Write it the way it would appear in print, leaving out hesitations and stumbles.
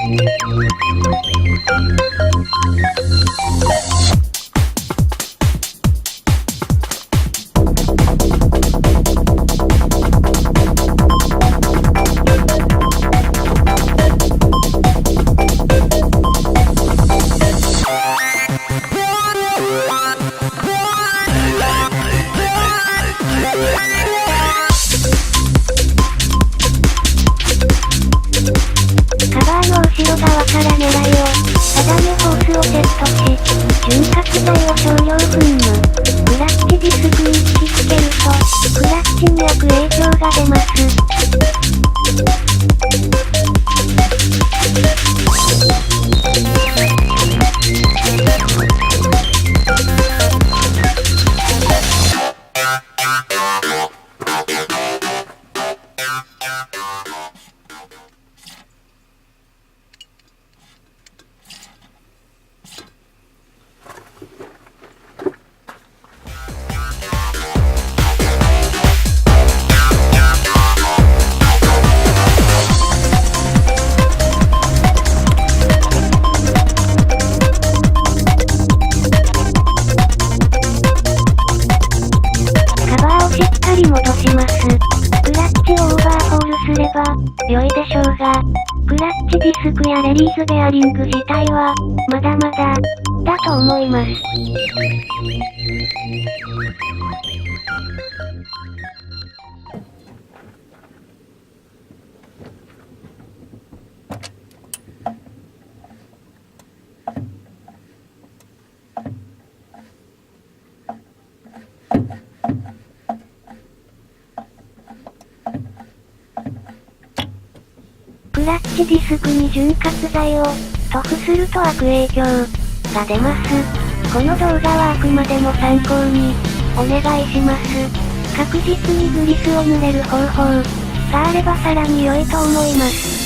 カバーの後ろ側から狙いを定めホースをセットし、潤滑剤を少量噴霧。クラッチディスクに引き付けると、クラッチに悪影響が出ます。戻します。クラッチをオーバーホールすれば良いでしょうが、クラッチディスクやレリースベアリング自体はまだまだだと思います。クラッチディスクに潤滑剤を塗布すると悪影響が出ます。この動画はあくまでも参考にお願いします。確実にグリスを塗れる方法があればさらに良いと思います。